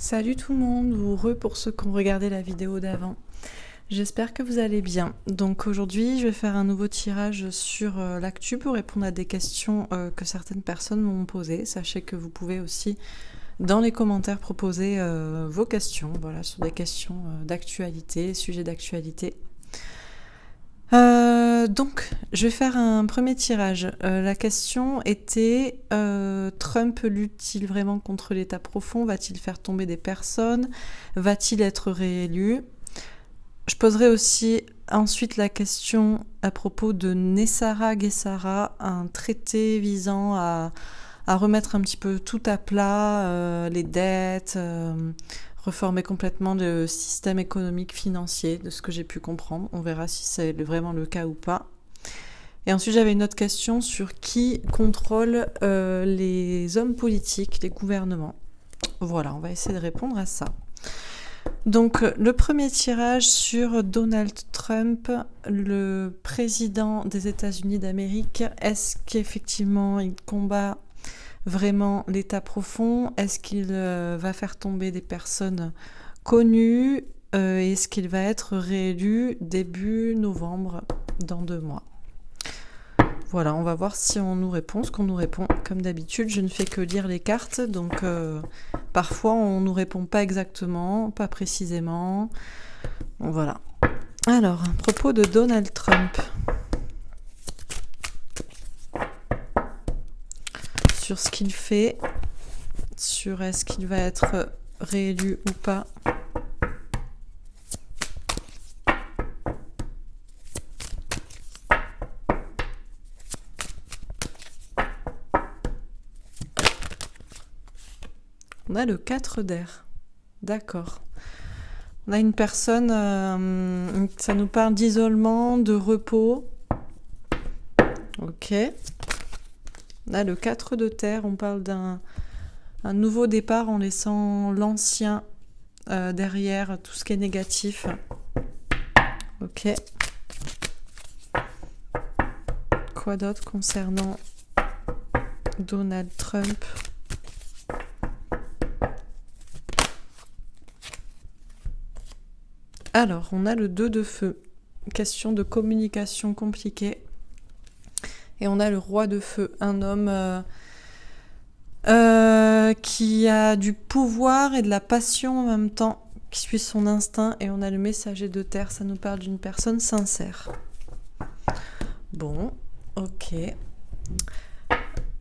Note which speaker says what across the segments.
Speaker 1: Salut tout le monde, ou heureux pour ceux qui ont regardé la vidéo d'avant. J'espère que vous allez bien. Donc aujourd'hui, je vais faire un nouveau tirage sur l'actu pour répondre à des questions que certaines personnes m'ont posées. Sachez que vous pouvez aussi, dans les commentaires, proposer vos questions, voilà, sur des questions d'actualité, sujets d'actualité. Donc, je vais faire un premier tirage. La question était Trump lutte-t-il vraiment contre l'État profond? Va-t-il faire tomber des personnes? Va-t-il être réélu? Je poserai aussi ensuite la question à propos de Nessara Guessara, un traité visant à remettre un petit peu tout à plat, les dettes, reformer complètement le système économique financier, de ce que j'ai pu comprendre. On verra si c'est vraiment le cas ou pas. Et ensuite, j'avais une autre question sur qui contrôle les hommes politiques, les gouvernements. Voilà, on va essayer de répondre à ça. Donc, le premier tirage sur Donald Trump, le président des États-Unis d'Amérique. Est-ce qu'effectivement il combat vraiment l'État profond? Est-ce qu'il va faire tomber des personnes connues? Est-ce qu'il va être réélu début novembre, dans 2 mois? Voilà, on va voir si on nous répond ce qu'on nous répond. Comme d'habitude, je ne fais que lire les cartes, donc parfois on ne nous répond pas exactement, pas précisément. Bon, voilà. Alors, à propos de Donald Trump, sur ce qu'il fait, sur est-ce qu'il va être réélu ou pas. On a le 4 d'air. D'accord. On a une personne, ça nous parle d'isolement, de repos. Ok. On a le 4 de terre, on parle d'un nouveau départ en laissant l'ancien derrière, tout ce qui est négatif. Ok. Quoi d'autre concernant Donald Trump ? Alors, on a le 2 de feu. Question de communication compliquée. Et on a le roi de feu, un homme qui a du pouvoir et de la passion en même temps, qui suit son instinct. Et on a le messager de terre, ça nous parle d'une personne sincère. Bon, ok.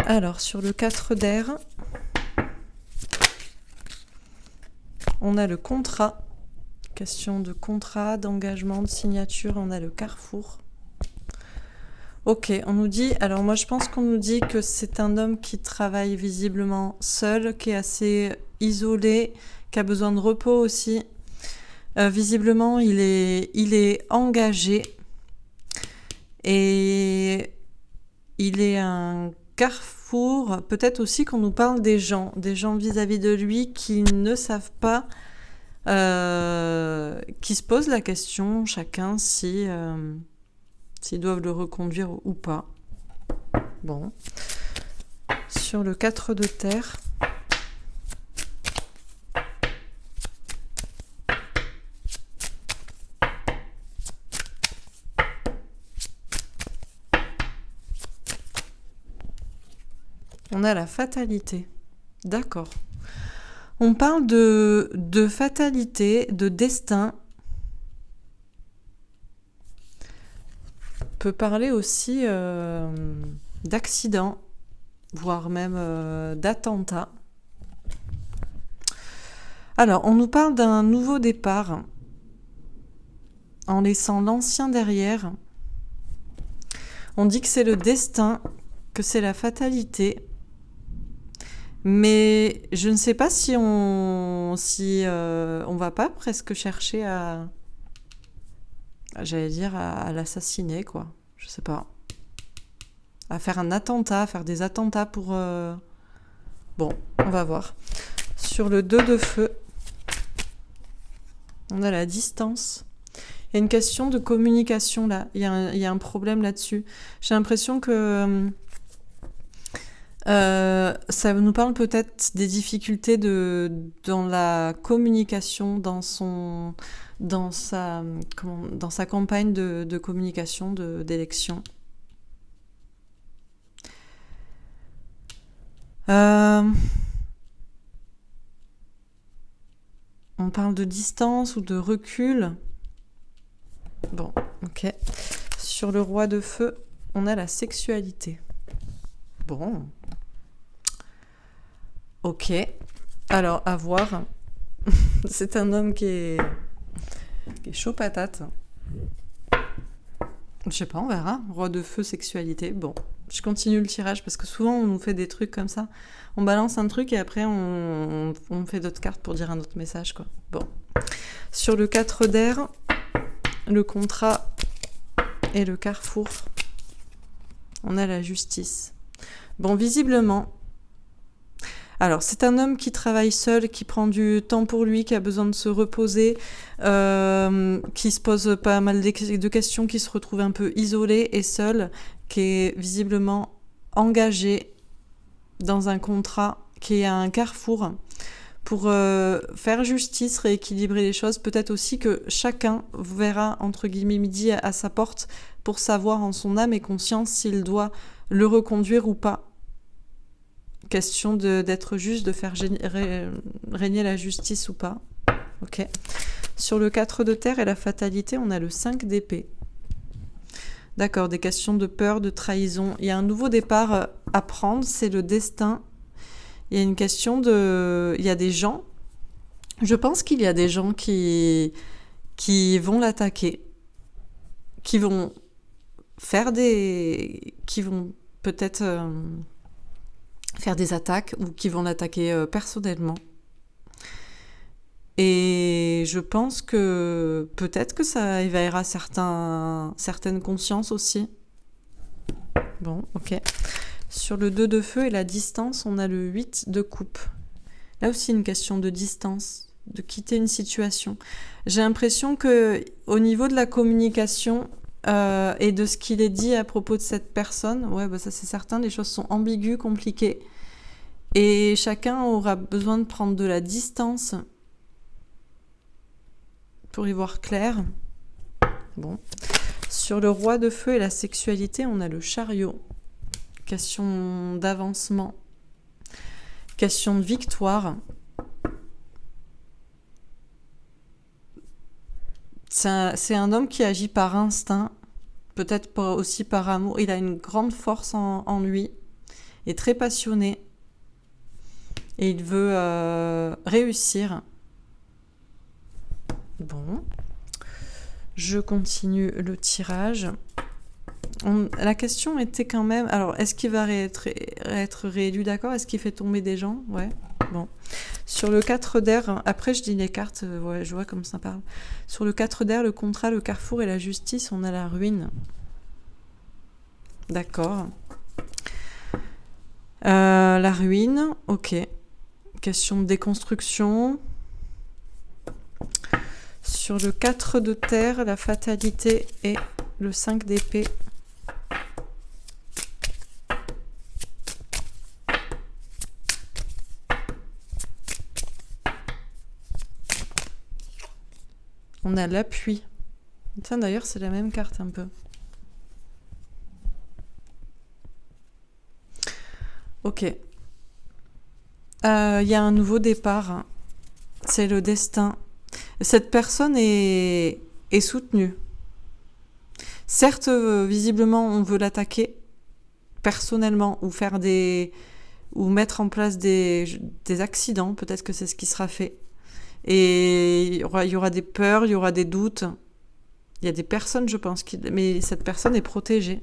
Speaker 1: Alors, sur le 4 d'air, on a le contrat. Question de contrat, d'engagement, de signature, on a le carrefour. Ok, on nous dit, alors moi je pense qu'on nous dit que c'est un homme qui travaille visiblement seul, qui est assez isolé, qui a besoin de repos aussi. Visiblement, il est engagé et il est un carrefour. Peut-être aussi qu'on nous parle des gens vis-à-vis de lui qui ne savent pas, qui se posent la question chacun s'ils doivent le reconduire ou pas. Bon. Sur le 4 de terre, on a la fatalité. D'accord. On parle de fatalité, de destin. On peut parler aussi d'accident, voire même d'attentat. Alors, on nous parle d'un nouveau départ en laissant l'ancien derrière. On dit que c'est le destin, que c'est la fatalité. Mais je ne sais pas si on va pas presque chercher à l'assassiner, quoi. Je sais pas. À faire un attentat, à faire des attentats pour... Bon, on va voir. Sur le 2 de feu, on a la distance. Il y a une question de communication, là. Il y a un problème là-dessus. J'ai l'impression que... Ça nous parle peut-être des difficultés dans la communication, dans sa campagne de communication, d'élection. On parle de distance ou de recul. Bon, ok. Sur le roi de feu, on a la sexualité. Bon. Ok. Alors, à voir. C'est un homme qui est chaud patate. Je sais pas, on verra. Roi de feu, sexualité. Bon, je continue le tirage parce que souvent on nous fait des trucs comme ça. On balance un truc et après on fait d'autres cartes pour dire un autre message, quoi. Bon. Sur le 4 d'air, le contrat et le carrefour, on a la justice. Bon, visiblement... Alors, c'est un homme qui travaille seul, qui prend du temps pour lui, qui a besoin de se reposer, qui se pose pas mal de questions, qui se retrouve un peu isolé et seul, qui est visiblement engagé dans un contrat qui est à un carrefour pour faire justice, rééquilibrer les choses. Peut-être aussi que chacun verra, entre guillemets, midi à sa porte pour savoir en son âme et conscience s'il doit le reconduire ou pas. Question d'être juste, de faire régner la justice ou pas. Ok. Sur le 4 de terre et la fatalité, on a le 5 d'épée. D'accord, des questions de peur, de trahison. Il y a un nouveau départ à prendre, c'est le destin. Il y a une question de... Il y a des gens... Je pense qu'il y a des gens qui vont l'attaquer, qui vont faire qui vont peut-être... faire des attaques ou qui vont l'attaquer personnellement. Et je pense que peut-être que ça éveillera certaines consciences aussi. Bon, ok. Sur le 2 de feu et la distance, on a le 8 de coupe. Là aussi, une question de distance, de quitter une situation. J'ai l'impression que au niveau de la communication... et de ce qu'il est dit à propos de cette personne, ouais, bah ça c'est certain, les choses sont ambiguës, compliquées, et chacun aura besoin de prendre de la distance pour y voir clair. Bon. Sur le roi de feu et la sexualité, on a le chariot. Question d'avancement, question de victoire. C'est un homme qui agit par instinct, peut-être aussi par amour. Il a une grande force en lui, il est très passionné et il veut réussir. Bon, je continue le tirage. La question était quand même... Alors, est-ce qu'il va être réélu, d'accord? Est-ce qu'il fait tomber des gens? Ouais, bon. Sur le 4 d'air, après je dis les cartes, ouais, je vois comme ça parle. Sur le 4 d'air, le contrat, le carrefour et la justice, on a la ruine. D'accord. La ruine, ok. Question de déconstruction. Sur le 4 de terre, la fatalité et le 5 d'épée. On a l'appui. Tiens, d'ailleurs, c'est la même carte un peu. Ok. Il y a un nouveau départ. C'est le destin. Cette personne est soutenue. Certes, visiblement, on veut l'attaquer personnellement ou mettre en place des accidents. Peut-être que c'est ce qui sera fait. Et il y aura des peurs, il y aura des doutes. Il y a des personnes, je pense, mais cette personne est protégée.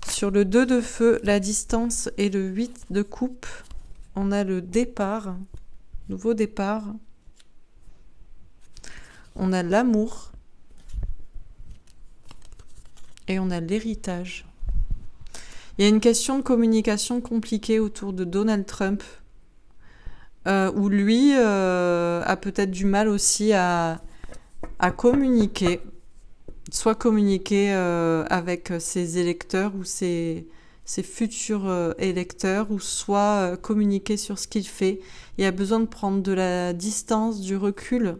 Speaker 1: Sur le 2 de feu, la distance et le 8 de coupe, on a le départ, nouveau départ. On a l'amour et on a l'héritage. Il y a une question de communication compliquée autour de Donald Trump, où lui a peut-être du mal aussi à communiquer, soit communiquer avec ses électeurs ou ses ses futurs électeurs ou soit communiquer sur ce qu'il fait. Il a besoin de prendre de la distance, du recul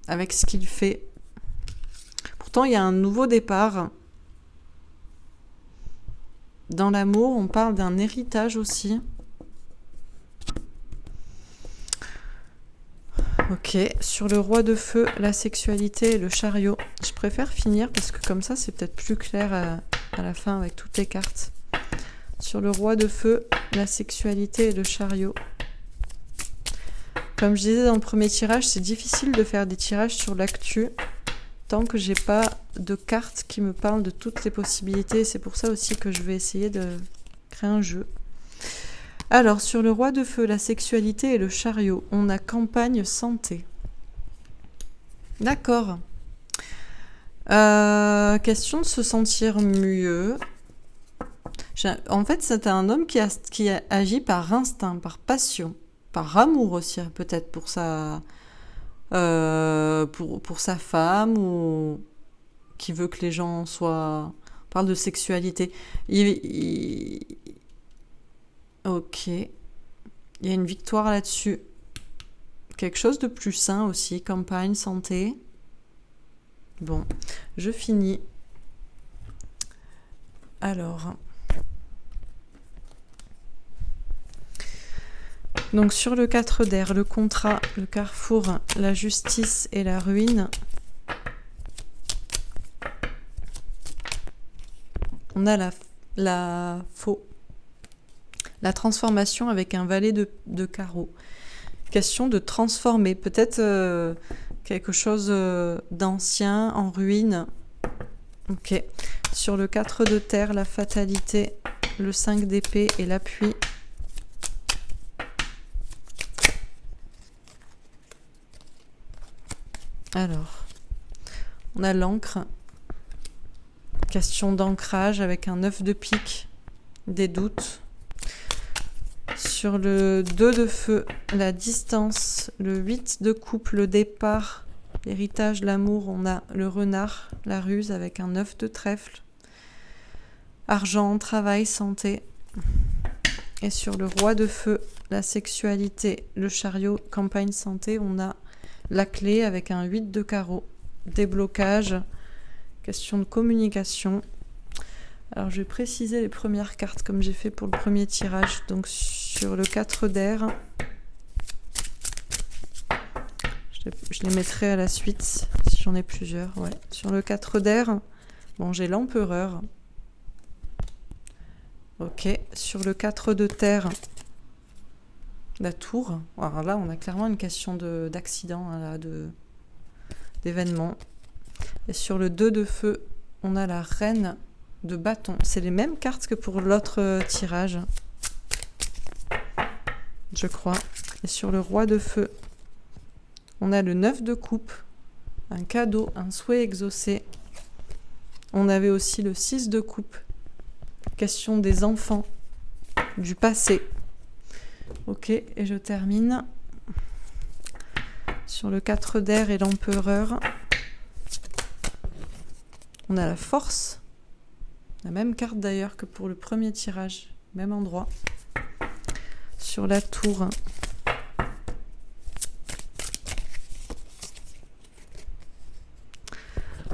Speaker 1: avec ce qu'il fait. Pourtant, il y a un nouveau départ. Dans l'amour, on parle d'un héritage aussi. Ok, sur le roi de feu, la sexualité et le chariot. Je préfère finir parce que comme ça, c'est peut-être plus clair à la fin avec toutes les cartes. Sur le roi de feu, la sexualité et le chariot. Comme je disais dans le premier tirage, c'est difficile de faire des tirages sur l'actu tant que j'ai pas de cartes qui me parlent de toutes les possibilités. C'est pour ça aussi que je vais essayer de créer un jeu. Alors, sur le roi de feu, la sexualité et le chariot, on a campagne santé. D'accord. Question de se sentir mieux. En fait, c'est un homme qui agit par instinct, par passion, par amour aussi, peut-être pour sa femme, ou qui veut que les gens soient... On parle de sexualité. Ok. Il y a une victoire là-dessus. Quelque chose de plus sain aussi. Campagne, santé. Bon, je finis. Alors. Donc sur le 4 d'air, le contrat, le carrefour, la justice et la ruine. On a la faux. La transformation avec un valet de carreaux. Question de transformer. Peut-être quelque chose d'ancien, en ruine. Ok. Sur le 4 de terre, la fatalité, le 5 d'épée et l'appui. Alors, on a l'encre. Question d'ancrage avec un 9 de pique, des doutes. Sur le 2 de feu, la distance, le 8 de coupe, le départ, l'héritage, l'amour, on a le renard, la ruse avec un 9 de trèfle. Argent, travail, santé. Et sur le roi de feu, la sexualité, le chariot, campagne, santé, on a la clé avec un 8 de carreau, déblocage, question de communication. Alors je vais préciser les premières cartes comme j'ai fait pour le premier tirage. Donc sur le 4 d'air, je les mettrai à la suite si j'en ai plusieurs. Ouais. Sur le 4 d'air, bon, j'ai l'empereur. Ok, sur le 4 de terre, la tour. Alors là, on a clairement une question d'accident, hein, d'événement. Et sur le 2 de feu, on a la reine de bâton. C'est les mêmes cartes que pour l'autre tirage, je crois. Et sur le roi de feu, on a le 9 de coupe, un cadeau, un souhait exaucé. On avait aussi le 6 de coupe, question des enfants, du passé. Ok, et je termine sur le 4 d'air et l'empereur. On a la force, la même carte d'ailleurs que pour le premier tirage, même endroit. Sur la tour,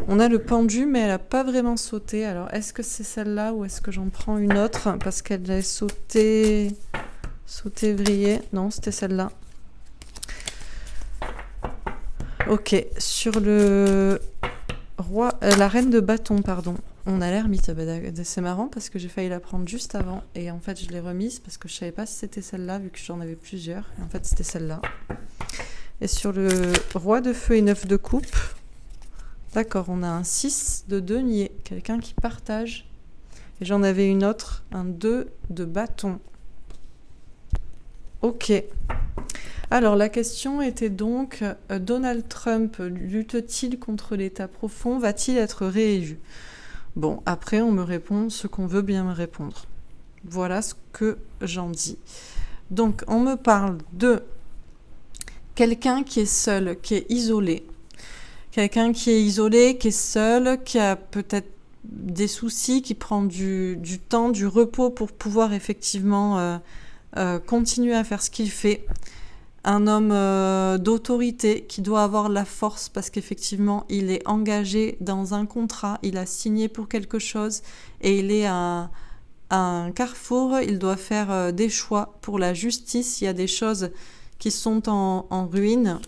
Speaker 1: on a le pendu, mais elle n'a pas vraiment sauté. Alors, est-ce que c'est celle-là ou est-ce que j'en prends une autre? Parce qu'elle a sauté, vrillé. Non, c'était celle-là. Ok, sur le roi, la reine de bâton, pardon. On a l'ermite. C'est marrant parce que j'ai failli la prendre juste avant. Et en fait, je l'ai remise parce que je ne savais pas si c'était celle-là, vu que j'en avais plusieurs. Et en fait, c'était celle-là. Et sur le roi de feu et 9 de coupe, d'accord, on a un 6 de denier, quelqu'un qui partage. Et j'en avais une autre, un 2 de bâton. Ok. Alors, la question était donc, Donald Trump lutte-t-il contre l'État profond? Va-t-il être réélu? Bon, après, on me répond ce qu'on veut bien me répondre. Voilà ce que j'en dis. Donc, on me parle de quelqu'un qui est seul, qui est isolé. Quelqu'un qui est isolé, qui est seul, qui a peut-être des soucis, qui prend du temps, du repos pour pouvoir effectivement continuer à faire ce qu'il fait. Un homme d'autorité qui doit avoir la force parce qu'effectivement, il est engagé dans un contrat, il a signé pour quelque chose et il est à un carrefour, il doit faire des choix pour la justice. Il y a des choses qui sont en ruine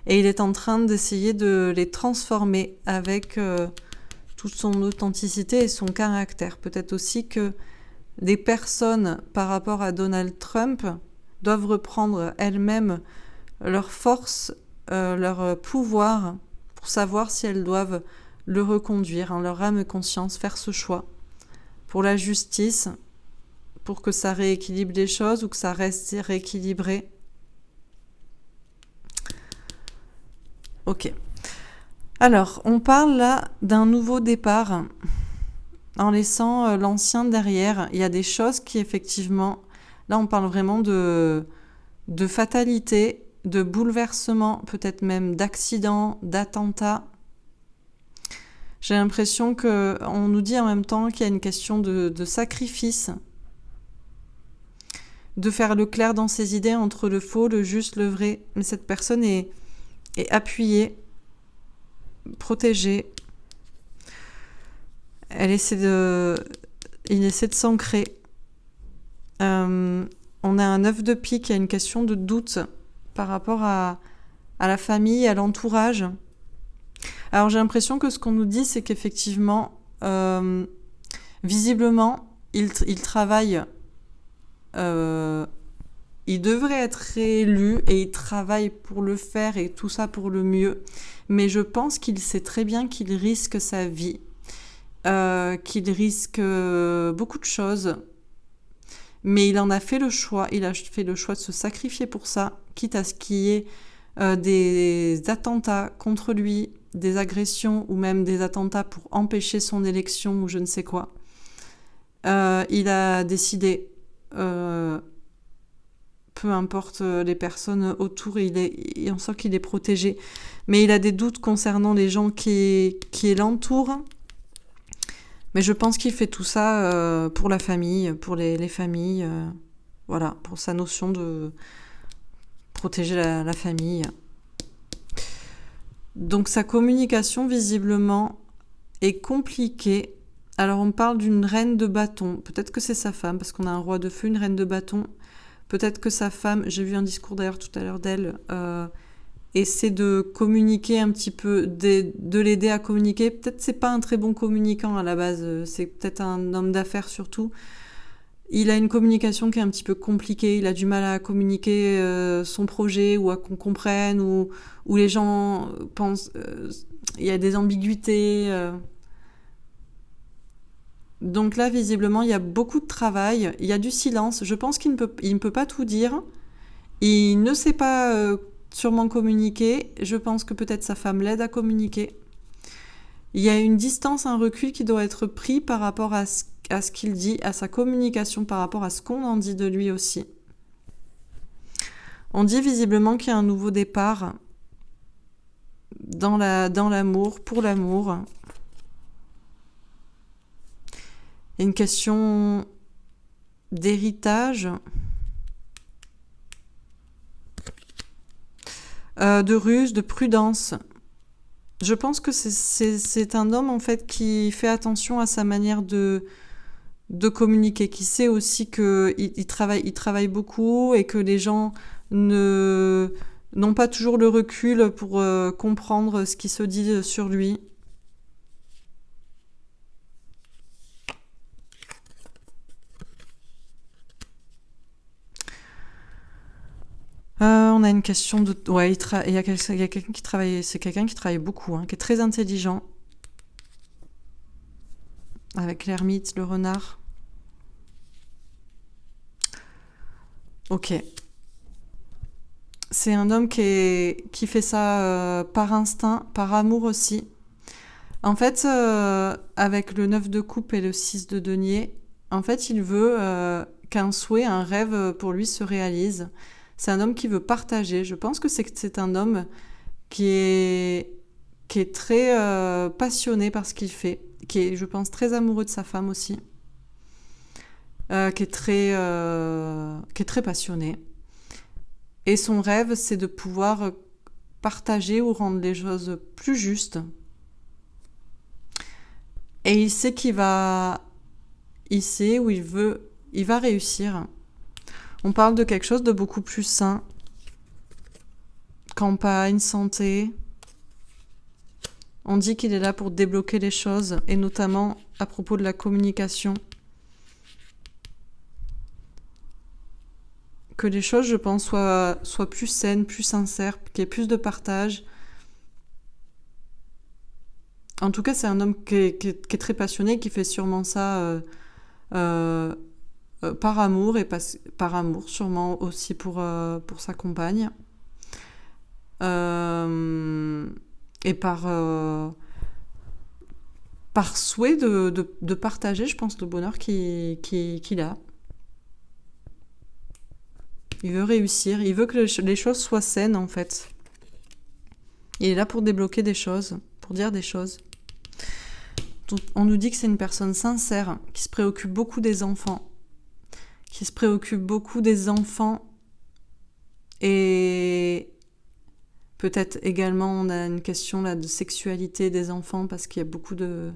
Speaker 1: et il est en train d'essayer de les transformer avec toute son authenticité et son caractère. Peut-être aussi que des personnes par rapport à Donald Trump doivent reprendre elles-mêmes leur force, leur pouvoir pour savoir si elles doivent le reconduire en leur âme et conscience, faire ce choix pour la justice, pour que ça rééquilibre les choses ou que ça reste rééquilibré. Ok. Alors, on parle là d'un nouveau départ en laissant l'ancien derrière. Il y a des choses qui effectivement... Là, on parle vraiment de fatalité, de bouleversement, peut-être même d'accident, d'attentat. J'ai l'impression qu'on nous dit en même temps qu'il y a une question de sacrifice, de faire le clair dans ses idées entre le faux, le juste, le vrai. Mais cette personne est appuyée, protégée. Il essaie de s'ancrer. On a un 9 de pique, il y a une question de doute par rapport à la famille, à l'entourage. Alors j'ai l'impression que ce qu'on nous dit, c'est qu'effectivement, visiblement, il travaille, il devrait être réélu et il travaille pour le faire et tout ça pour le mieux. Mais je pense qu'il sait très bien qu'il risque sa vie, qu'il risque beaucoup de choses. Mais il en a fait le choix, il a fait le choix de se sacrifier pour ça, quitte à ce qu'il y ait des attentats contre lui, des agressions ou même des attentats pour empêcher son élection ou je ne sais quoi. Il a décidé, peu importe les personnes autour, et on sent qu'il est protégé. Mais il a des doutes concernant les gens qui l'entourent. Mais je pense qu'il fait tout ça pour la famille, pour les familles, voilà, pour sa notion de protéger la famille. Donc sa communication, visiblement, est compliquée. Alors on parle d'une reine de bâton. Peut-être que c'est sa femme, parce qu'on a un roi de feu, une reine de bâton. Peut-être que sa femme, j'ai vu un discours d'ailleurs tout à l'heure d'elle, essaie de communiquer un petit peu, de l'aider à communiquer. Peut-être c'est pas un très bon communicant à la base, c'est peut-être un homme d'affaires surtout. Il a une communication qui est un petit peu compliquée, il a du mal à communiquer son projet ou à qu'on comprenne, ou les gens pensent... il y a des ambiguïtés. Donc là, visiblement, il y a beaucoup de travail, il y a du silence. Je pense qu'il ne peut pas tout dire. Il ne sait pas... sûrement communiquer. Je pense que peut-être sa femme l'aide à communiquer. Il y a une distance, un recul qui doit être pris par rapport à ce qu'il dit, à sa communication, par rapport à ce qu'on en dit de lui aussi. On dit visiblement qu'il y a un nouveau départ dans l'amour, pour l'amour. Il y a une question d'héritage, de ruse, de prudence. Je pense que c'est un homme en fait qui fait attention à sa manière de communiquer, qui sait aussi qu'il travaille beaucoup et que les gens n'ont pas toujours le recul pour comprendre ce qui se dit sur lui. On a une question de... Ouais, il y a quelqu'un qui travaille... C'est quelqu'un qui travaille beaucoup, hein, qui est très intelligent. Avec l'ermite, le renard. Ok. C'est un homme qui fait ça par instinct, par amour aussi. En fait, avec le 9 de coupe et le 6 de denier, en fait, il veut qu'un souhait, un rêve pour lui se réalise. C'est un homme qui veut partager. Je pense que c'est un homme qui est très passionné par ce qu'il fait. qui est, je pense, très amoureux de sa femme aussi, qui est très passionné. Et son rêve, c'est de pouvoir partager ou rendre les choses plus justes. Et il sait il sait où il va réussir. On parle de quelque chose de beaucoup plus sain. Campagne, santé. On dit qu'il est là pour débloquer les choses, et notamment à propos de la communication. Que les choses, je pense, soient plus saines, plus sincères, qu'il y ait plus de partage. En tout cas, c'est un homme qui est très passionné, qui fait sûrement ça par amour, et par amour sûrement aussi pour sa compagne. Et par souhait de partager, je pense, le bonheur qu'il a. Il veut réussir, il veut que les choses soient saines, en fait. Il est là pour débloquer des choses, pour dire des choses. Donc, on nous dit que c'est une personne sincère, qui se préoccupe beaucoup des enfants. Et peut-être également, on a une question là de sexualité des enfants, parce qu'il y a beaucoup de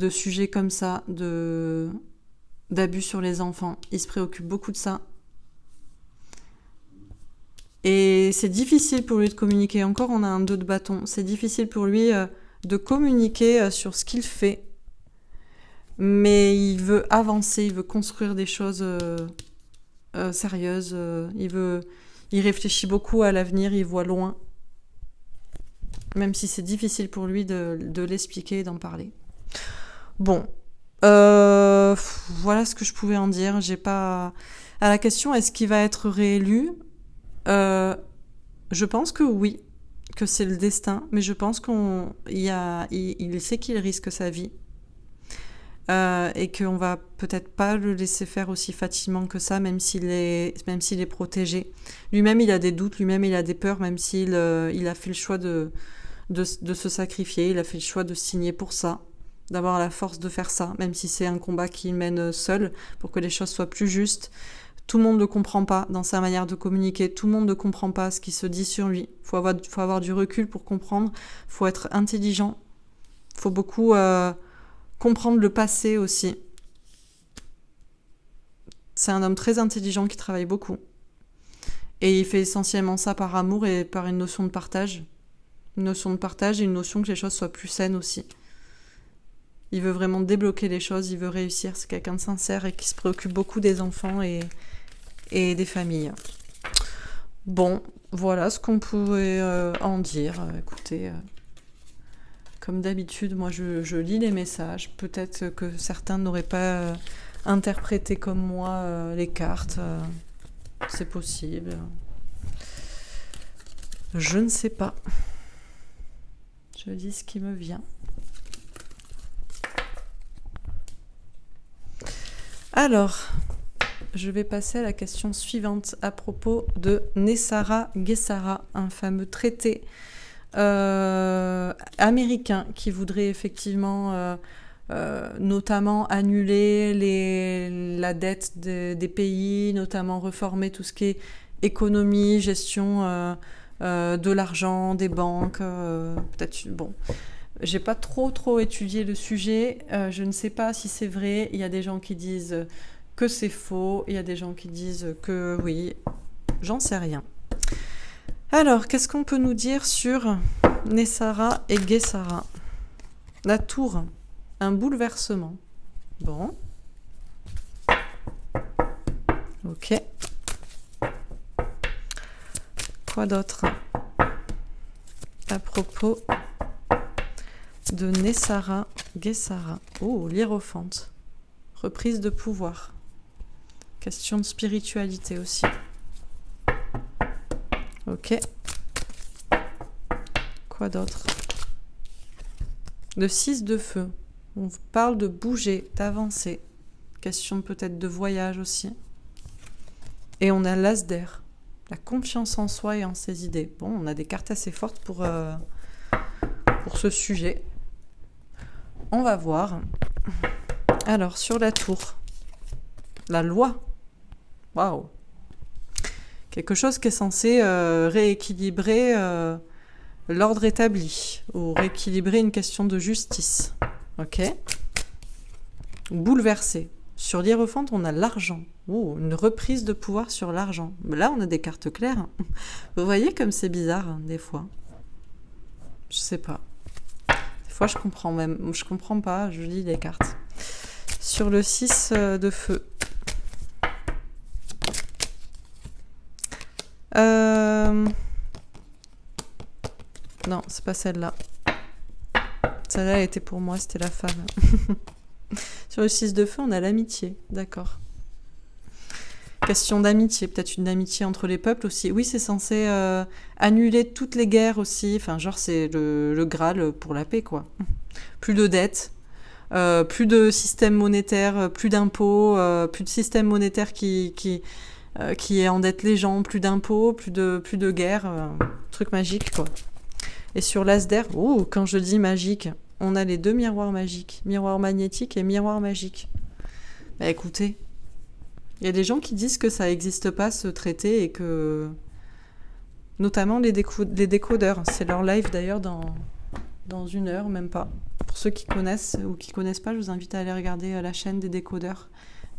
Speaker 1: sujets comme ça, d'abus sur les enfants. Il se préoccupe beaucoup de ça. Et c'est difficile pour lui de communiquer. Encore, on a un 2 de bâton. C'est difficile pour lui de communiquer sur ce qu'il fait. Mais il veut avancer, il veut construire des choses sérieuses. Il réfléchit beaucoup à l'avenir, il voit loin. Même si c'est difficile pour lui de l'expliquer et d'en parler. Bon. Voilà ce que je pouvais en dire. À la question, est-ce qu'il va être réélu ? Je pense que oui, que c'est le destin, mais je pense il sait qu'il risque sa vie, et qu'on va peut-être pas le laisser faire aussi facilement que ça, même s'il est protégé. Lui-même, il a des doutes, lui-même, il a des peurs, même s'il il a fait le choix de se sacrifier, il a fait le choix de signer pour ça, d'avoir la force de faire ça, même si c'est un combat qu'il mène seul pour que les choses soient plus justes. Tout le monde ne comprend pas dans sa manière de communiquer, tout le monde ne comprend pas ce qui se dit sur lui. Faut avoir du recul pour comprendre, faut être intelligent, faut beaucoup comprendre le passé aussi. C'est un homme très intelligent qui travaille beaucoup. Et il fait essentiellement ça par amour et par une notion de partage. Une notion de partage et une notion que les choses soient plus saines aussi. Il veut vraiment débloquer les choses, il veut réussir. C'est quelqu'un de sincère et qui se préoccupe beaucoup des enfants et des familles. Bon, voilà ce qu'on pouvait en dire. Écoutez, comme d'habitude, moi je lis les messages. Peut-être que certains n'auraient pas interprété comme moi les cartes. C'est possible. Je ne sais pas. Je dis ce qui me vient. Alors, je vais passer à la question suivante à propos de Nessara Guessara, un fameux traité américain qui voudrait effectivement notamment annuler la dette des pays, notamment reformer tout ce qui est économie, gestion de l'argent, des banques, peut-être, bon... J'ai pas trop étudié le sujet, je ne sais pas si c'est vrai. Il y a des gens qui disent que c'est faux, il y a des gens qui disent que oui, j'en sais rien. Alors, qu'est-ce qu'on peut nous dire sur Nessara et Guessara ? La tour, un bouleversement. Bon. Ok. Quoi d'autre à propos de Nessara Guessara? Oh, l'hiérophante. Reprise de pouvoir. Question de spiritualité aussi. Ok. Quoi d'autre? Le 6 de feu. On parle de bouger, d'avancer. Question peut-être de voyage aussi. Et on a l'as d'air. La confiance en soi et en ses idées. Bon, on a des cartes assez fortes pour ce sujet. on va voir. Alors, sur la tour, la loi. Waouh! Quelque chose qui est censé rééquilibrer l'ordre établi ou rééquilibrer une question de justice. Ok? Bouleverser. Sur l'hiérophante, on a l'argent. Oh, une reprise de pouvoir sur l'argent. Là, on a des cartes claires. Vous voyez comme c'est bizarre, hein, des fois. Je sais pas. Des fois, je comprends pas, je lis les cartes. Sur le 6 de feu. Non, c'est pas celle-là. Celle-là, elle était pour moi, c'était la femme. Sur le 6 de feu, on a l'amitié. D'accord. Question d'amitié, peut-être une amitié entre les peuples aussi. Oui, c'est censé annuler toutes les guerres aussi. Enfin, genre, c'est le Graal pour la paix, quoi. Plus de dettes, plus de système monétaire, plus d'impôts, plus de système monétaire qui endette les gens, plus d'impôts, plus de guerre. Truc magique, quoi. Et sur l'as d'air, quand je dis magique, on a les deux miroirs magiques. Miroir magnétique et miroir magique. Bah écoutez, il y a des gens qui disent que ça n'existe pas, ce traité, et que... Notamment les décodeurs. C'est leur live, d'ailleurs, dans 1 heure, même pas. Pour ceux qui connaissent ou qui connaissent pas, je vous invite à aller regarder la chaîne des décodeurs.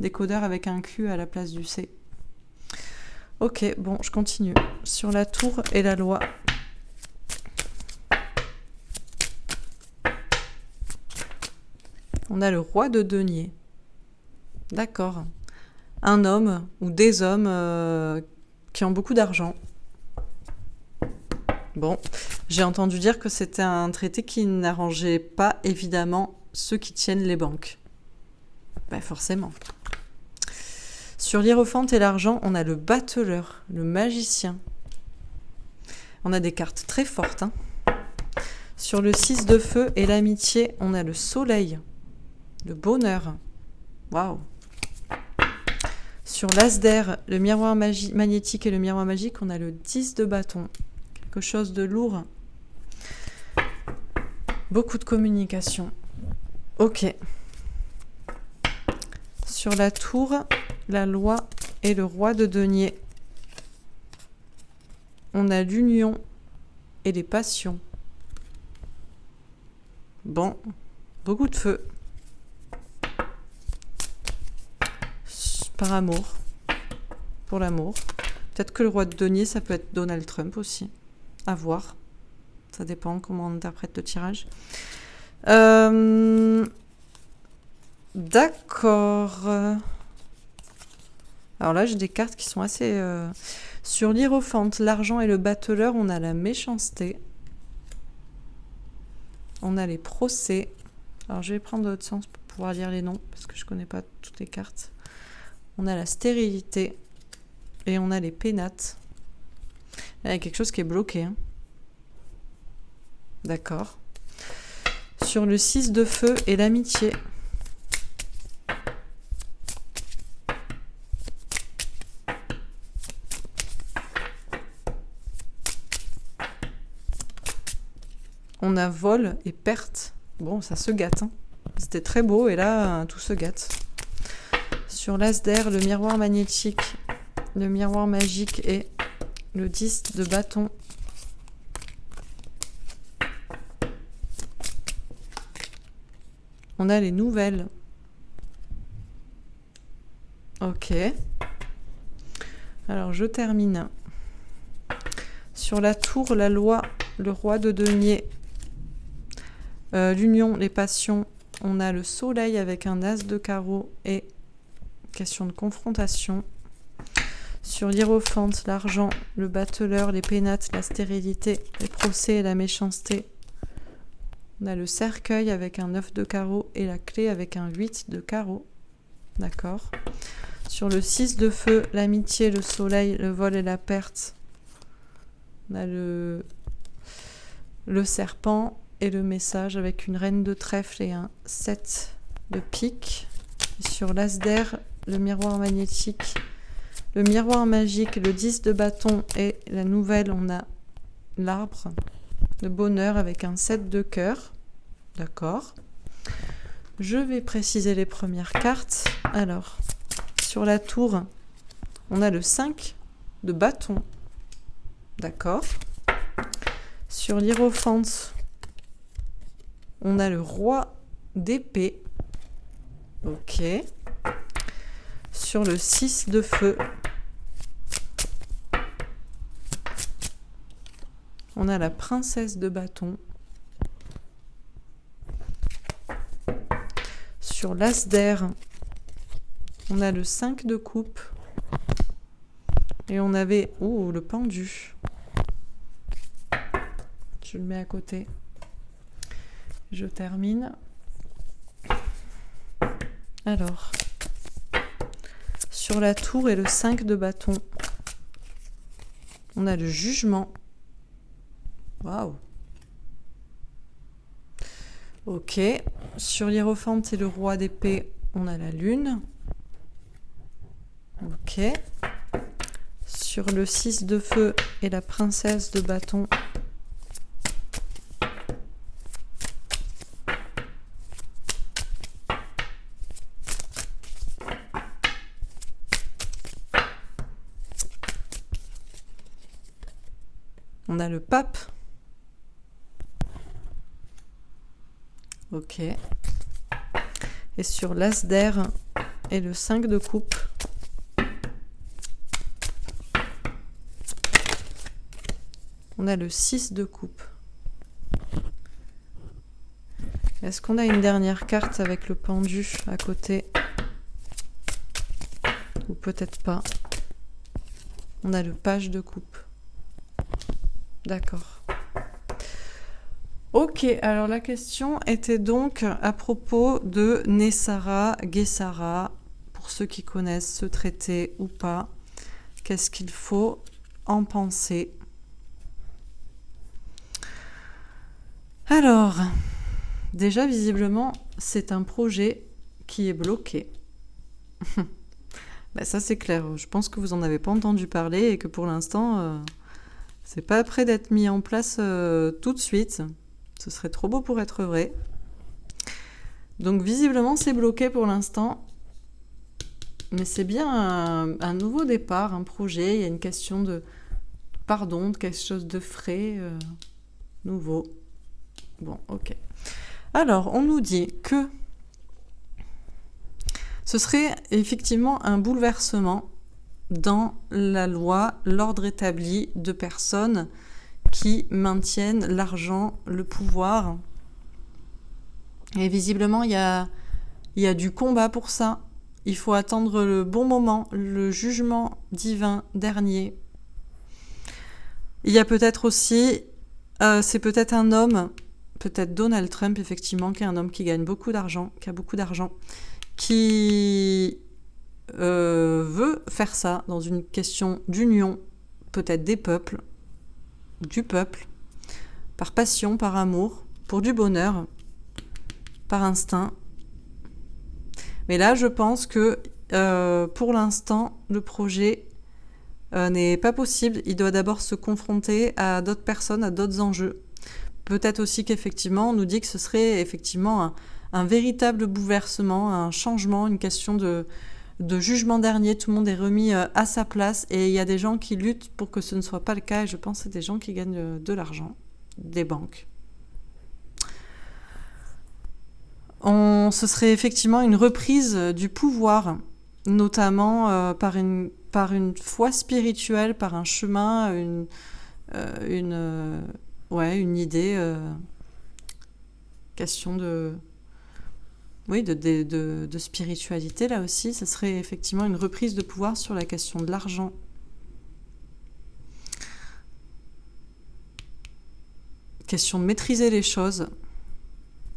Speaker 1: Décodeur avec un Q à la place du C. Ok, bon, je continue. Sur la tour et la loi... On a le roi de denier. D'accord. Un homme ou des hommes qui ont beaucoup d'argent. Bon, j'ai entendu dire que c'était un traité qui n'arrangeait pas, évidemment, ceux qui tiennent les banques. Ben forcément. Sur l'hiérophante et l'argent, on a le battleur, le magicien. On a des cartes très fortes. Hein. Sur le 6 de feu et l'amitié, on a le soleil. Le bonheur. Waouh. Sur l'as d'air, le miroir magnétique et le miroir magique, on a le 10 de bâton. Quelque chose de lourd. Beaucoup de communication. Ok. Sur la tour, la loi et le roi de denier, on a l'union et les passions. Bon, beaucoup de feu. Par amour, pour l'amour. Peut-être que le roi de denier, ça peut être Donald Trump aussi. À voir. Ça dépend comment on interprète le tirage. D'accord. Alors là, j'ai des cartes qui sont assez... Sur l'hiérophante, l'argent et le battleur, on a la méchanceté. On a les procès. Alors je vais prendre d'autres sens pour pouvoir lire les noms, parce que je ne connais pas toutes les cartes. On a la stérilité et on a les pénates. Là, il y a quelque chose qui est bloqué. Hein. D'accord. Sur le 6 de feu et l'amitié. On a vol et perte. Bon, ça se gâte. Hein. C'était très beau et là, tout se gâte. Sur l'as d'air, le miroir magnétique, le miroir magique et le 10 de bâton. On a les nouvelles. Ok. Alors, je termine. Sur la tour, la loi, le roi de denier, l'union, les passions. On a le soleil avec un as de carreau et... Question de confrontation. Sur l'hiérophante, l'argent, le battleur, les pénates, la stérilité, les procès et la méchanceté. On a le cercueil avec un 9 de carreau et la clé avec un 8 de carreau. D'accord. Sur le 6 de feu, l'amitié, le soleil, le vol et la perte. On a le serpent et le message avec une reine de trèfle et un 7 de pique. Et sur l'as d'air, le miroir magnétique, le miroir magique, le 10 de bâton et la nouvelle, on a l'arbre, le bonheur avec un 7 de cœur. D'accord. Je vais préciser les premières cartes. Alors, sur la tour, on a le 5 de bâton. D'accord. Sur l'hiérophante, on a le roi d'épée. Ok. Sur le 6 de feu, on a la princesse de bâton. Sur l'as d'air, on a le 5 de coupe. Et on avait... Oh, le pendu. Je le mets à côté. Je termine. Alors, sur la tour et le 5 de bâton, on a le jugement. Waouh! Ok. Sur l'hiérophante et le roi d'épée, on a la lune. Ok. Sur le 6 de feu et la princesse de bâton, on a le pape. Ok. Et sur l'as d'air et le 5 de coupe, on a le 6 de coupe. Est-ce qu'on a une dernière carte avec le pendu à côté? Ou peut-être pas. On a le page de coupe. D'accord. Ok, alors la question était donc à propos de Nessara, Guessara, pour ceux qui connaissent ce traité ou pas. Qu'est-ce qu'il faut en penser? Alors, déjà visiblement, c'est un projet qui est bloqué. Ben, ça c'est clair, je pense que vous n'en avez pas entendu parler et que pour l'instant, c'est pas prêt d'être mis en place tout de suite. Ce serait trop beau pour être vrai. Donc visiblement c'est bloqué pour l'instant. Mais c'est bien un nouveau départ, un projet. Il y a une question de pardon, de quelque chose de frais, nouveau. Bon, ok. Alors, on nous dit que ce serait effectivement un bouleversement dans la loi, l'ordre établi de personnes qui maintiennent l'argent, le pouvoir. Et visiblement, il y a du combat pour ça. Il faut attendre le bon moment, le jugement divin dernier. Il y a peut-être aussi, c'est peut-être un homme, peut-être Donald Trump, effectivement, qui est un homme qui gagne beaucoup d'argent, qui a beaucoup d'argent, qui veut faire ça dans une question d'union, peut-être des peuples, du peuple, par passion, par amour, pour du bonheur, par instinct. Mais là, je pense que pour l'instant, le projet n'est pas possible. Il doit d'abord se confronter à d'autres personnes, à d'autres enjeux. Peut-être aussi qu'effectivement, on nous dit que ce serait effectivement un véritable bouleversement, un changement, une question de jugement dernier. Tout le monde est remis à sa place et il y a des gens qui luttent pour que ce ne soit pas le cas. Et je pense que c'est des gens qui gagnent de l'argent, des banques. Ce serait effectivement une reprise du pouvoir, notamment par une foi spirituelle, par un chemin, une idée, question de spiritualité là aussi. Ce serait effectivement une reprise de pouvoir sur la question de l'argent. Question de maîtriser les choses.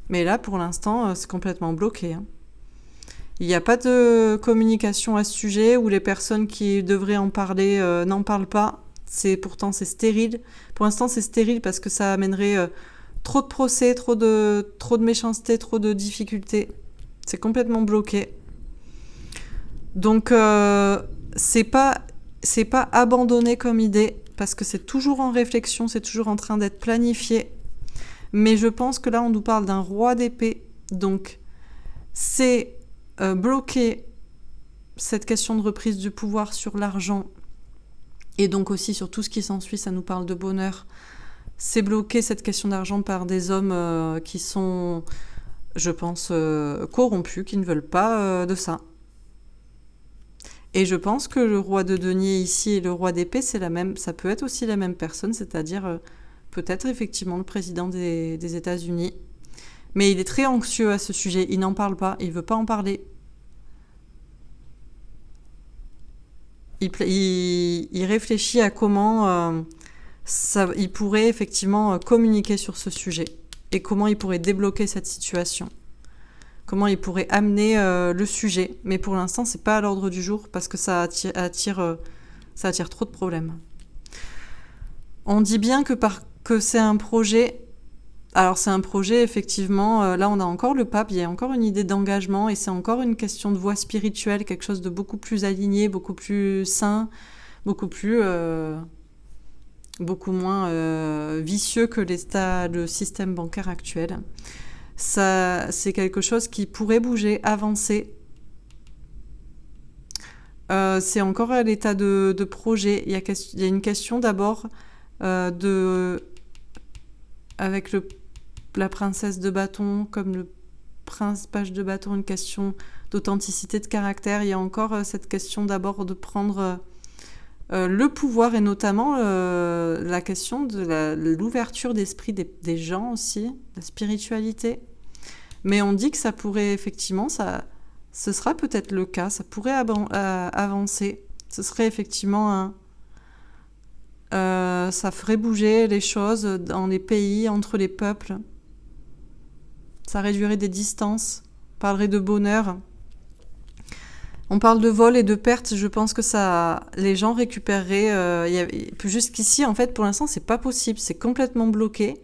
Speaker 1: Mais là, pour l'instant, c'est complètement bloqué. Hein. Il n'y a pas de communication à ce sujet où les personnes qui devraient en parler n'en parlent pas. Pourtant, c'est stérile. Pour l'instant, c'est stérile parce que ça amènerait trop de procès, trop de méchanceté, trop de difficultés. C'est complètement bloqué. Donc, c'est pas abandonné comme idée parce que c'est toujours en réflexion, c'est toujours en train d'être planifié. Mais je pense que là, on nous parle d'un roi d'épée. Donc, c'est bloquer cette question de reprise du pouvoir sur l'argent et donc aussi sur tout ce qui s'ensuit, ça nous parle de bonheur. C'est bloquer cette question d'argent par des hommes qui sont, je pense, corrompus, qui ne veulent pas de ça. Et je pense que le roi de denier ici et le roi d'épée, ça peut être aussi la même personne, c'est-à-dire peut-être effectivement le président des États-Unis. Mais il est très anxieux à ce sujet, il n'en parle pas, il ne veut pas en parler. Il réfléchit à comment il pourrait effectivement communiquer sur ce sujet et comment il pourrait débloquer cette situation. Comment il pourrait amener le sujet. Mais pour l'instant, c'est pas à l'ordre du jour parce que ça attire trop de problèmes. On dit bien que c'est un projet. Alors c'est un projet, effectivement, là on a encore le pape, il y a encore une idée d'engagement et c'est encore une question de voie spirituelle, quelque chose de beaucoup plus aligné, beaucoup plus sain, beaucoup moins vicieux que le système bancaire actuel. Ça, c'est quelque chose qui pourrait bouger, avancer. C'est encore à l'état de projet. Il y a une question d'abord avec la princesse de bâton, comme le prince page de bâton, une question d'authenticité de caractère. Il y a encore cette question d'abord de prendre le pouvoir et notamment la question de l'ouverture d'esprit des gens aussi, la spiritualité. Mais on dit que ça pourrait effectivement, ce sera peut-être le cas, ça pourrait avancer. Ce serait effectivement ça ferait bouger les choses dans les pays, entre les peuples. Ça réduirait des distances, parlerait de bonheur. On parle de vol et de perte, je pense que les gens récupéreraient. Jusqu'ici, en fait, pour l'instant, c'est pas possible, c'est complètement bloqué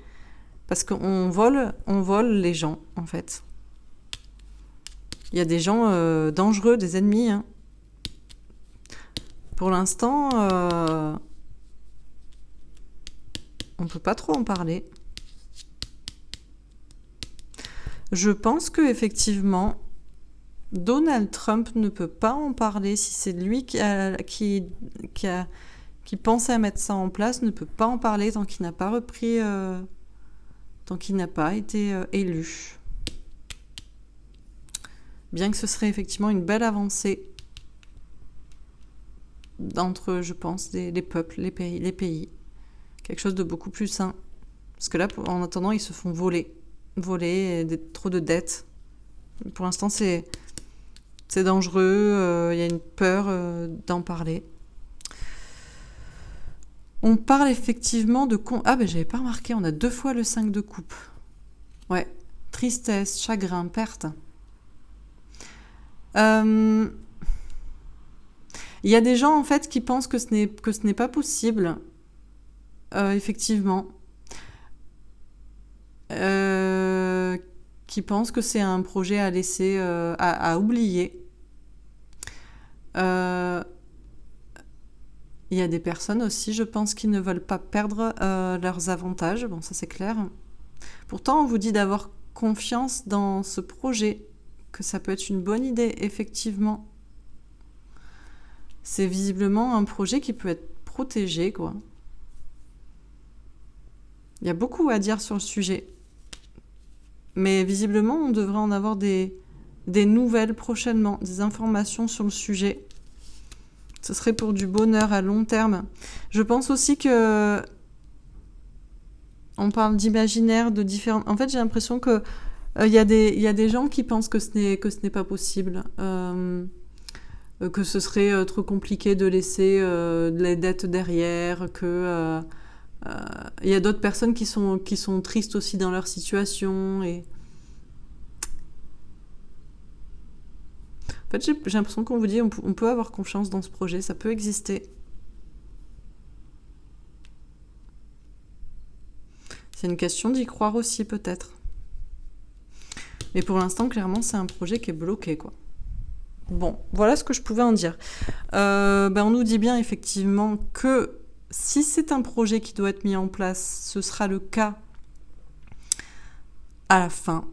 Speaker 1: parce qu'on vole les gens, en fait. Il y a des gens dangereux, des ennemis. Hein. Pour l'instant, on peut pas trop en parler. Je pense que effectivement, Donald Trump ne peut pas en parler si c'est lui qui pensait à mettre ça en place, ne peut pas en parler tant qu'il n'a pas tant qu'il n'a pas été élu. Bien que ce serait effectivement une belle avancée entre, je pense, les peuples, les pays. Quelque chose de beaucoup plus sain. Parce que là, en attendant, ils se font voler, trop de dettes. Pour l'instant, c'est dangereux, y a une peur d'en parler. On parle effectivement de... j'avais pas remarqué, on a 2 fois le 5 de coupe. Ouais, tristesse, chagrin, perte. Il y a des gens, en fait, qui pensent que ce n'est pas possible. Effectivement. Qui pensent que c'est un projet à laisser, à oublier. Il y a des personnes aussi, je pense, qui ne veulent pas perdre leurs avantages. Bon, ça c'est clair. Pourtant, on vous dit d'avoir confiance dans ce projet, que ça peut être une bonne idée, effectivement. C'est visiblement un projet qui peut être protégé, quoi. Il y a beaucoup à dire sur le sujet. Mais visiblement, on devrait en avoir des nouvelles prochainement, des informations sur le sujet. Ce serait pour du bonheur à long terme. Je pense aussi que... On parle d'imaginaire, de différents... En fait, j'ai l'impression que il y a des gens qui pensent que ce n'est pas possible. Que ce serait trop compliqué de laisser les dettes derrière, que... Il y a d'autres personnes qui sont tristes aussi dans leur situation. Et... En fait, j'ai l'impression qu'on vous dit on peut avoir confiance dans ce projet, ça peut exister. C'est une question d'y croire aussi, peut-être. Mais pour l'instant, clairement, c'est un projet qui est bloqué, quoi. Bon, voilà ce que je pouvais en dire. On nous dit bien, effectivement, que si c'est un projet qui doit être mis en place, ce sera le cas à la fin.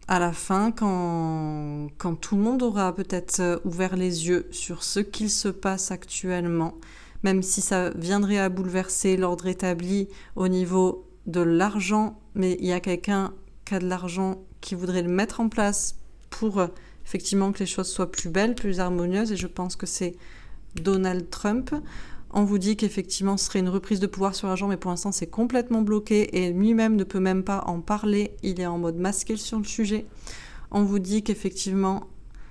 Speaker 1: à la fin, quand tout le monde aura peut-être ouvert les yeux sur ce qu'il se passe actuellement, même si ça viendrait à bouleverser l'ordre établi au niveau de l'argent, mais il y a quelqu'un qui a de l'argent qui voudrait le mettre en place pour effectivement que les choses soient plus belles, plus harmonieuses, et je pense que c'est Donald Trump. On vous dit qu'effectivement ce serait une reprise de pouvoir sur l'argent, mais pour l'instant c'est complètement bloqué et lui-même ne peut même pas en parler, il est en mode masqué sur le sujet. On vous dit qu'effectivement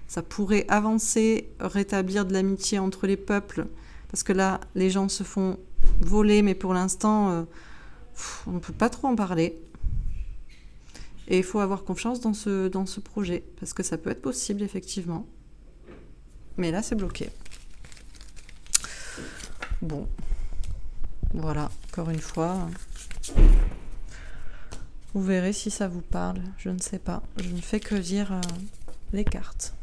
Speaker 1: ça pourrait avancer, rétablir de l'amitié entre les peuples, parce que là les gens se font voler, mais pour l'instant on ne peut pas trop en parler. Et il faut avoir confiance dans ce projet, parce que ça peut être possible, effectivement. Mais là, c'est bloqué. Bon. Voilà, encore une fois. Vous verrez si ça vous parle. Je ne sais pas. Je ne fais que lire les cartes.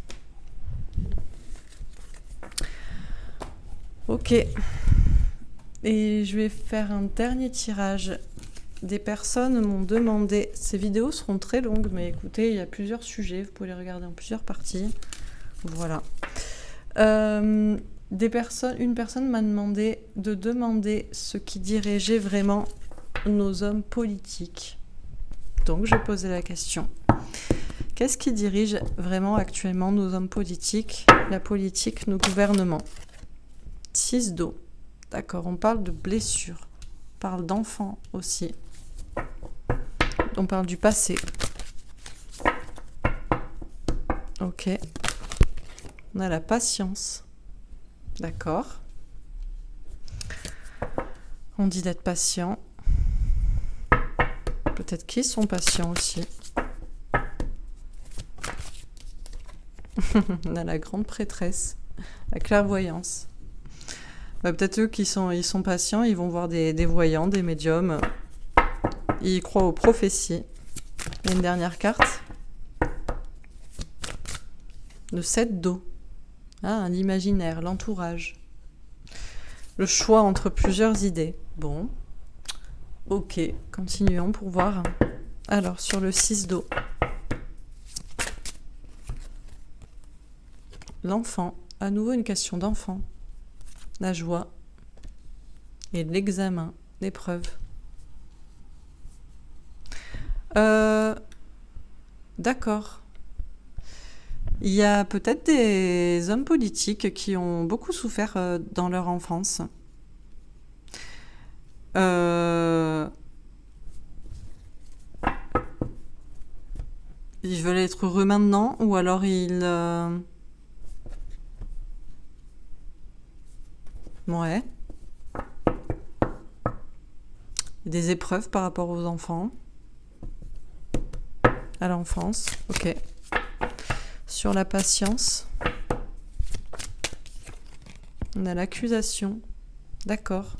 Speaker 1: Ok. Et je vais faire un dernier tirage. Des personnes m'ont demandé, ces vidéos seront très longues, mais écoutez, il y a plusieurs sujets, vous pouvez les regarder en plusieurs parties. Voilà. Une personne m'a demandé de demander ce qui dirigeait vraiment nos hommes politiques. Donc je posais la question. Qu'est-ce qui dirige vraiment actuellement nos hommes politiques, la politique, nos gouvernements? 6 d'eau. D'accord, on parle de blessures. On parle d'enfants aussi. On parle du passé. Ok. On a la patience. D'accord. On dit d'être patient. Peut-être qu'ils sont patients aussi. On a la grande prêtresse. La clairvoyance. Peut-être eux ils sont patients, ils vont voir des voyants, des médiums. Ils croient aux prophéties. Il y a une dernière carte. Le 7 d'eau. L'imaginaire, l'entourage. Le choix entre plusieurs idées. Bon. Ok, continuons pour voir. Alors, sur le 6 d'eau. L'enfant. À nouveau une question d'enfant. La joie. Et l'examen, l'épreuve. D'accord. Il y a peut-être des hommes politiques qui ont beaucoup souffert dans leur enfance. Ils veulent être heureux maintenant, ou alors Ouais. Des épreuves par rapport aux enfants. À l'enfance, ok. Sur la patience, on a l'accusation, d'accord.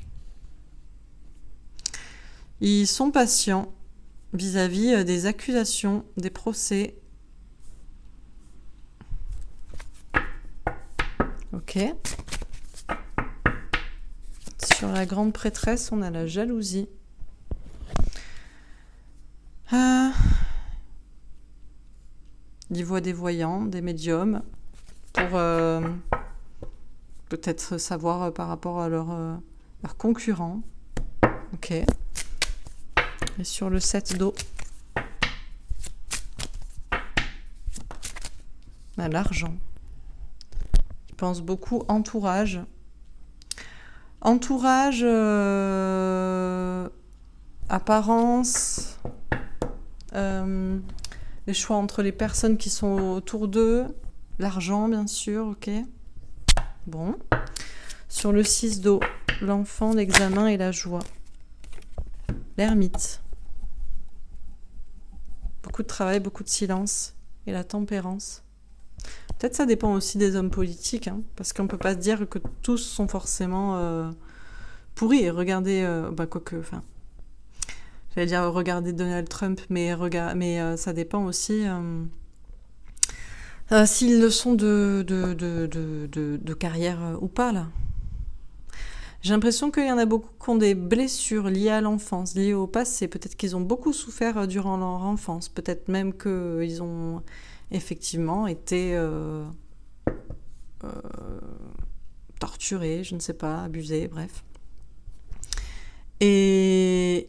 Speaker 1: Ils sont patients vis-à-vis des accusations, des procès. Ok. Sur la grande prêtresse, on a la jalousie. Ils voient des voyants, des médiums, pour peut-être savoir par rapport à leurs concurrents. Ok. Et sur le 7 d'eau, on a l'argent. Ils pensent beaucoup entourage. Entourage, apparence, les choix entre les personnes qui sont autour d'eux, l'argent bien sûr, ok. Bon. Sur le 6 d'eau, l'enfant, l'examen et la joie. L'ermite. Beaucoup de travail, beaucoup de silence et la tempérance. Peut-être ça dépend aussi des hommes politiques, parce qu'on ne peut pas se dire que tous sont forcément pourris. Regardez, j'allais dire regarder Donald Trump, mais ça dépend aussi s'ils le sont de carrière ou pas, là. J'ai l'impression qu'il y en a beaucoup qui ont des blessures liées à l'enfance, liées au passé. Peut-être qu'ils ont beaucoup souffert durant leur enfance. Peut-être même qu'ils ont effectivement été torturés, je ne sais pas, abusés, bref. Et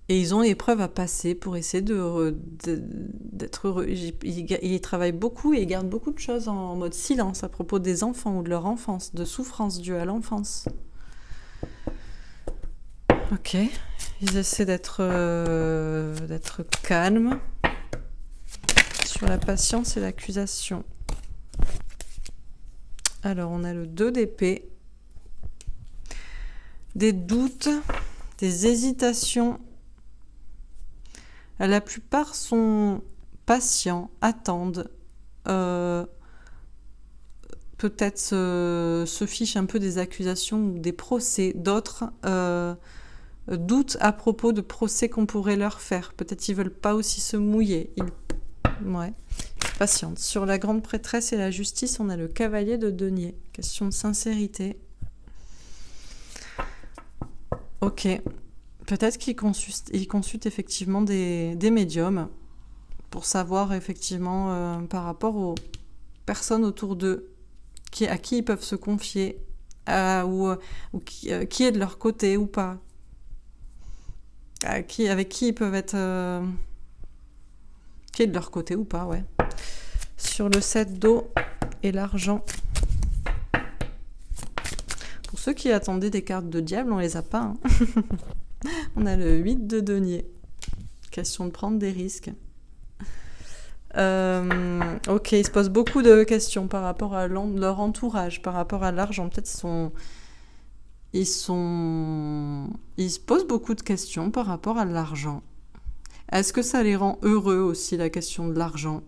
Speaker 1: ils ont l'épreuve à passer pour essayer d'être heureux. Ils travaillent beaucoup et ils gardent beaucoup de choses en mode silence à propos des enfants ou de leur enfance, de souffrances dues à l'enfance. Ok, ils essaient d'être calmes sur la patience et l'accusation. Alors, on a le 2 d'épée, des doutes, des hésitations. La plupart sont patients, attendent, peut-être se fichent un peu des accusations ou des procès. D'autres doutent à propos de procès qu'on pourrait leur faire. Peut-être ils veulent pas aussi se mouiller. Ouais, patiente. Sur la grande prêtresse et la justice, on a le cavalier de denier. Question de sincérité. Ok. Peut-être qu'ils consultent effectivement des médiums pour savoir effectivement par rapport aux personnes autour d'eux à qui ils peuvent se confier ou qui est de leur côté ou pas. Avec qui ils peuvent être... qui est de leur côté ou pas, ouais. Sur le 7 d'eau et l'argent. Pour ceux qui attendaient des cartes de diable, on les a pas. Hein. On a le 8 de denier. Question de prendre des risques. Ok, ils se posent beaucoup de questions par rapport à leur entourage, par rapport à l'argent. Peut-être ils se posent beaucoup de questions par rapport à l'argent. Est-ce que ça les rend heureux aussi, la question de l'argent ?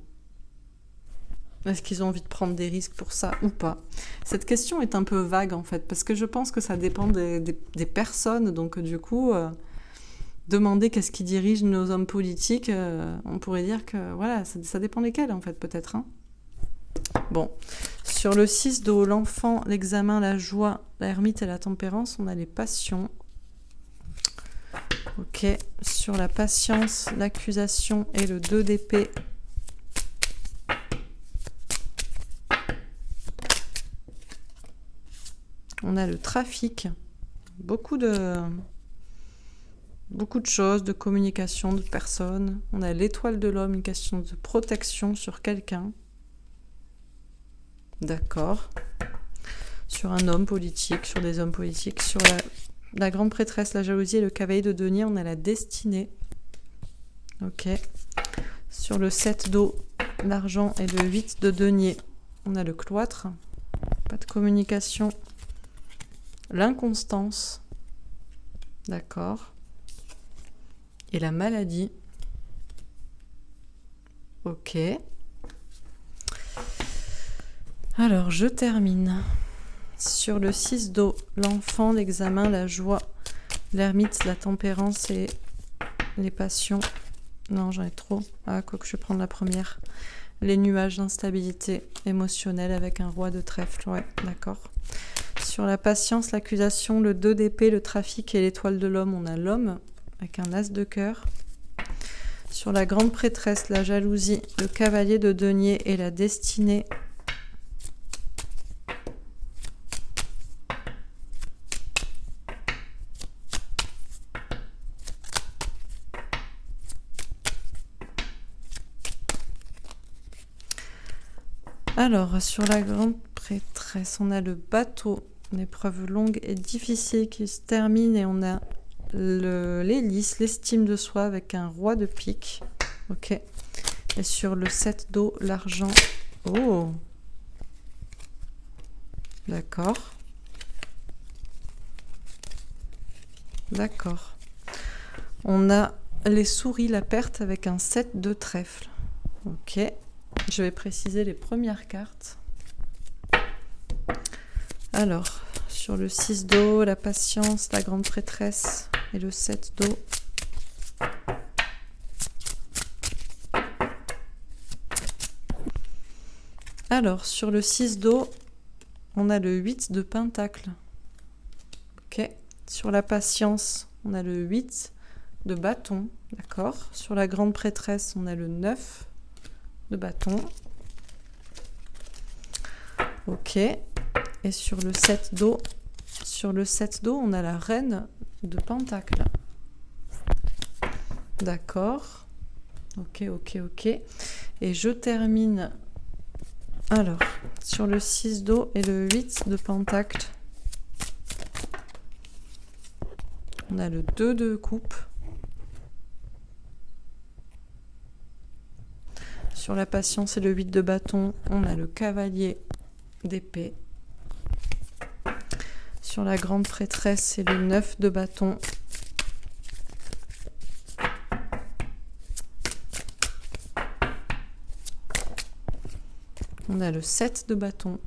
Speaker 1: Est-ce qu'ils ont envie de prendre des risques pour ça ou pas ? Cette question est un peu vague en fait, parce que je pense que ça dépend des personnes. Donc du coup, demander qu'est-ce qui dirige nos hommes politiques, on pourrait dire que voilà, ça dépend desquels en fait peut-être. Hein. Bon, sur le 6 d'eau, l'enfant, l'examen, la joie, l'ermite et la tempérance, on a les passions. Ok, sur la patience, l'accusation et le 2 d'épée. On a le trafic, beaucoup de choses, de communication, de personnes. On a l'étoile de l'homme, une question de protection sur quelqu'un. D'accord. Sur un homme politique, sur des hommes politiques. Sur la grande prêtresse, la jalousie et le cavalier de denier, on a la destinée. Ok. Sur le 7 d'eau, l'argent et le 8 de denier, on a le cloître. Pas de communication. L'inconstance. D'accord. Et la maladie. Ok. Alors, je termine. Sur le 6 d'eau, l'enfant, l'examen, la joie, l'ermite, la tempérance et les passions. Non, j'en ai trop. Ah, quoi que je vais prendre la première. Les nuages d'instabilité émotionnelle avec un roi de trèfle. Ouais, d'accord. Sur la patience, l'accusation, le 2 d'épée, le trafic et l'étoile de l'homme, on a l'homme avec un as de cœur. Sur la grande prêtresse, la jalousie, le cavalier de denier et la destinée. Alors, sur la grande prêtresse, on a le bateau, une épreuve longue et difficile qui se termine et on a l'hélice, l'estime de soi avec un roi de pique. Ok. Et sur le 7 d'eau, l'argent. Oh. D'accord. D'accord. On a les souris, la perte avec un 7 de trèfle. Ok. Je vais préciser les premières cartes. Alors, sur le 6 d'eau, la patience, la grande prêtresse et le 7 d'eau. Alors, sur le 6 d'eau, on a le 8 de pentacle. Ok. Sur la patience, on a le 8 de bâton. D'accord. Sur la grande prêtresse, on a le 9 de bâton. Ok. Et sur le 7 d'eau, on a la reine de pentacle. D'accord. Ok, ok, ok. Et je termine, alors, sur le 6 d'eau et le 8 de pentacle. On a le 2 de coupe. Sur la patience et le 8 de bâton, on a le cavalier d'épée. Sur la grande prêtresse, c'est le 9 de bâton. On a le 7 de bâton.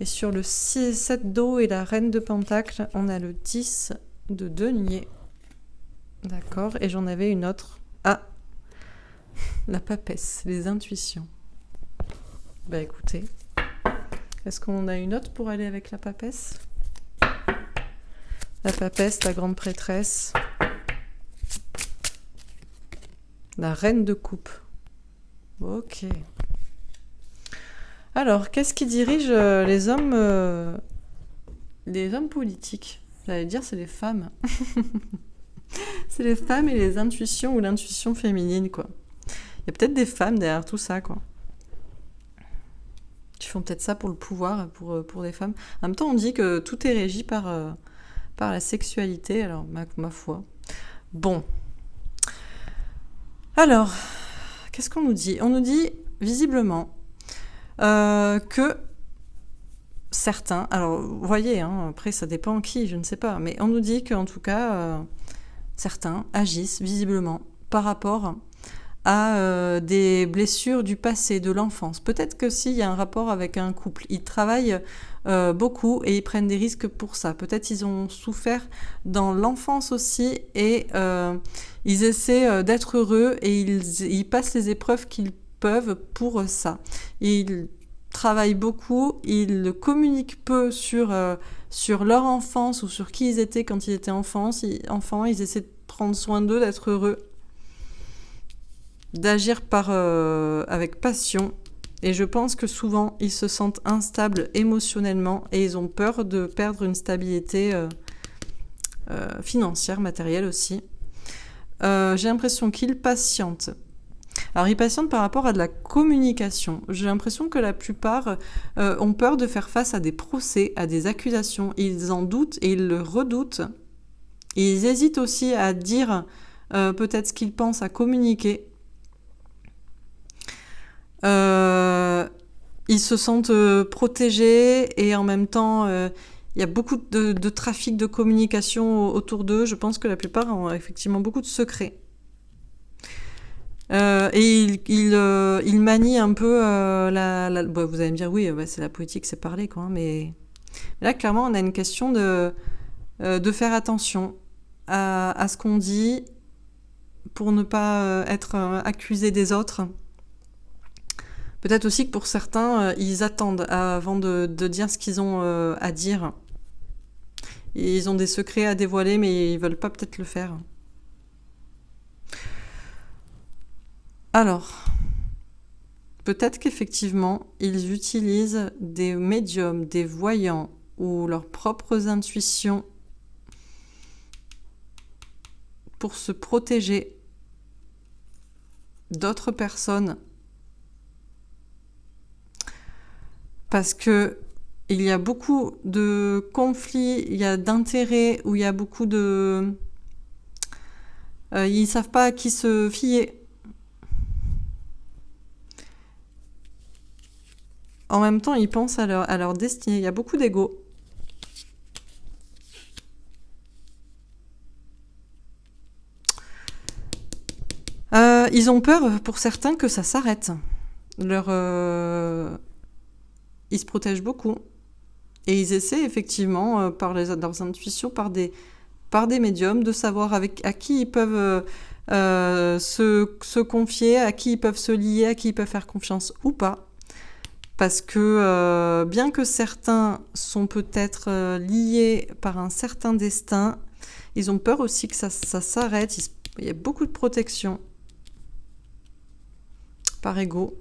Speaker 1: Et sur le 7 d'eau et la reine de pentacle, on a le 10 de denier. D'accord. Et j'en avais une autre. Ah, la papesse, les intuitions. Bah écoutez, est-ce qu'on a une autre pour aller avec la papesse? La papesse, la grande prêtresse, la reine de coupe. Ok. Alors, qu'est-ce qui dirige les hommes politiques? J'allais dire, c'est les femmes. C'est les femmes et les intuitions ou l'intuition féminine, quoi. Il y a peut-être des femmes derrière tout ça, quoi. Qui font peut-être ça pour le pouvoir, pour des femmes. En même temps, on dit que tout est régi par la sexualité, alors ma foi. Bon. Alors, qu'est-ce qu'on nous dit? On nous dit, visiblement, que certains, alors vous voyez, hein, après ça dépend qui, je ne sais pas, mais on nous dit qu'en tout cas, certains agissent visiblement par rapport à des blessures du passé, de l'enfance. Peut-être que s'il y a un rapport avec un couple, ils travaillent beaucoup et ils prennent des risques pour ça. Peut-être ils ont souffert dans l'enfance aussi et ils essaient d'être heureux et ils passent les épreuves qu'ils peuvent pour ça. Ils travaillent beaucoup, ils communiquent peu sur leur enfance ou sur qui ils étaient quand ils étaient enfants. Ils essaient de prendre soin d'eux, d'être heureux, d'agir avec passion. Et je pense que souvent, ils se sentent instables émotionnellement et ils ont peur de perdre une stabilité financière, matérielle aussi. J'ai l'impression qu'ils patientent. Alors, ils patientent par rapport à de la communication. J'ai l'impression que la plupart ont peur de faire face à des procès, à des accusations. Ils en doutent et ils le redoutent. Et ils hésitent aussi à dire peut-être ce qu'ils pensent, à communiquer. Ils se sentent protégés et en même temps, il y a beaucoup de trafic de communication autour d'eux. Je pense que la plupart ont effectivement beaucoup de secrets. Et il manie un peu bon, vous allez me dire oui, c'est la politique, c'est parler quoi, mais là clairement on a une question de faire attention à ce qu'on dit pour ne pas être accusé des autres. Peut-être aussi que pour certains ils attendent avant de dire ce qu'ils ont à dire. Ils ont des secrets à dévoiler mais ils veulent pas peut-être le faire. Alors, peut-être qu'effectivement, ils utilisent des médiums, des voyants ou leurs propres intuitions pour se protéger d'autres personnes. Parce que il y a beaucoup de conflits, il y a d'intérêts, où il y a beaucoup de... ils ne savent pas à qui se fier. En même temps, ils pensent à leur destinée. Il y a beaucoup d'ego. Ils ont peur, pour certains, que ça s'arrête. Ils se protègent beaucoup. Et ils essaient, effectivement, par leurs intuitions, par des médiums, de savoir à qui ils peuvent se confier, à qui ils peuvent se lier, à qui ils peuvent faire confiance ou pas. Parce que bien que certains sont peut-être liés par un certain destin, ils ont peur aussi que ça s'arrête. Il y a beaucoup de protection par ego.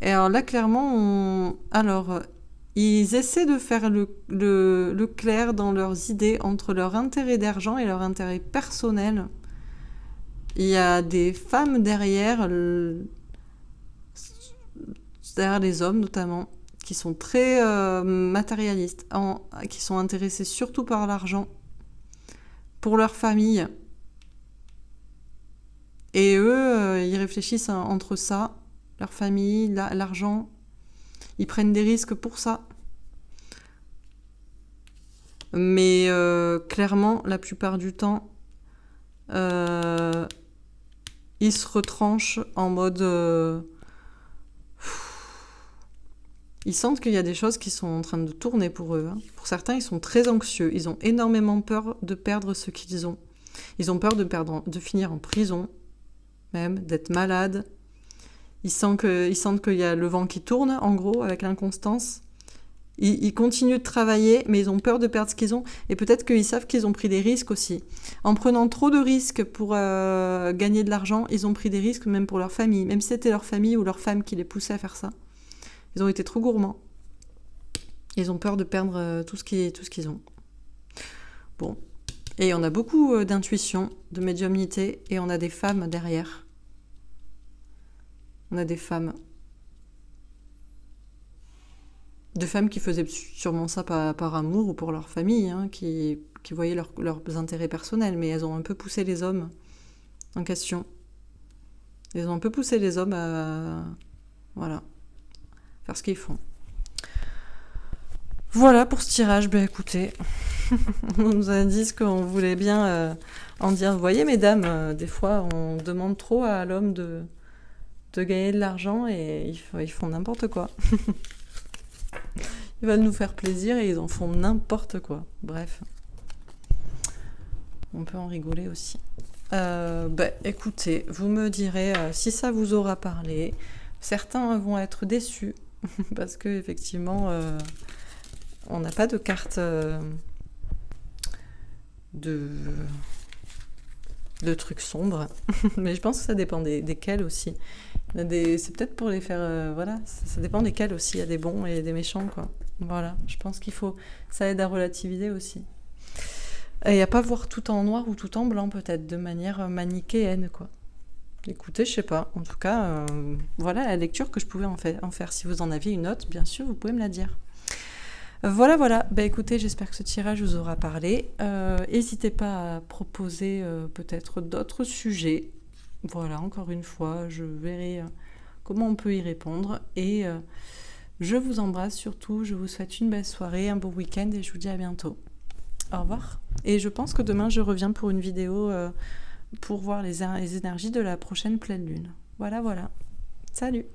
Speaker 1: Et alors là, clairement, ils essaient de faire le clair dans leurs idées entre leur intérêt d'argent et leur intérêt personnel. Il y a des femmes derrière les hommes notamment, qui sont très matérialistes, qui sont intéressés surtout par l'argent, pour leur famille. Et eux, ils réfléchissent entre ça, leur famille, l'argent. Ils prennent des risques pour ça. Mais clairement, la plupart du temps, ils se retranchent en mode... ils sentent qu'il y a des choses qui sont en train de tourner pour eux. Hein. Pour certains, ils sont très anxieux. Ils ont énormément peur de perdre ce qu'ils ont. Ils ont peur de finir en prison, même, d'être malades. Ils sentent qu'il y a le vent qui tourne, en gros, avec l'inconstance. Ils continuent de travailler, mais ils ont peur de perdre ce qu'ils ont. Et peut-être qu'ils savent qu'ils ont pris des risques aussi. En prenant trop de risques pour gagner de l'argent, ils ont pris des risques même pour leur famille. Même si c'était leur famille ou leur femme qui les poussait à faire ça. Ils ont été trop gourmands. Ils ont peur de perdre tout ce qu'ils ont. Bon. Et on a beaucoup d'intuition, de médiumnité, et on a des femmes derrière. On a des femmes. Des femmes qui faisaient sûrement ça par amour ou pour leur famille, hein, qui voyaient leurs intérêts personnels, mais elles ont un peu poussé les hommes en question. Elles ont un peu poussé les hommes à... Voilà. Faire ce qu'ils font. Voilà pour ce tirage. Ben écoutez, on nous a dit ce qu'on voulait bien en dire. Vous voyez, mesdames, des fois, on demande trop à l'homme de gagner de l'argent et ils font n'importe quoi. Ils veulent nous faire plaisir et ils en font n'importe quoi. Bref. On peut en rigoler aussi. Écoutez, vous me direz si ça vous aura parlé. Certains vont être déçus parce que effectivement, on n'a pas de carte de trucs sombres. Mais je pense que ça dépend desquels aussi. C'est peut-être pour les faire... voilà, ça dépend desquels aussi. Il y a des bons et des méchants, quoi. Voilà, je pense ça aide à relativiser aussi. Et à pas voir tout en noir ou tout en blanc, peut-être, de manière manichéenne, quoi. Écoutez, je sais pas. En tout cas, voilà la lecture que je pouvais en faire. Si vous en aviez une autre, bien sûr, vous pouvez me la dire. Voilà. Écoutez, j'espère que ce tirage vous aura parlé. N'hésitez pas à proposer peut-être d'autres sujets. Voilà, encore une fois, je verrai comment on peut y répondre. Et je vous embrasse surtout. Je vous souhaite une belle soirée, un beau week-end et je vous dis à bientôt. Au revoir. Et je pense que demain, je reviens pour une vidéo pour voir les énergies de la prochaine pleine lune. Voilà. Salut!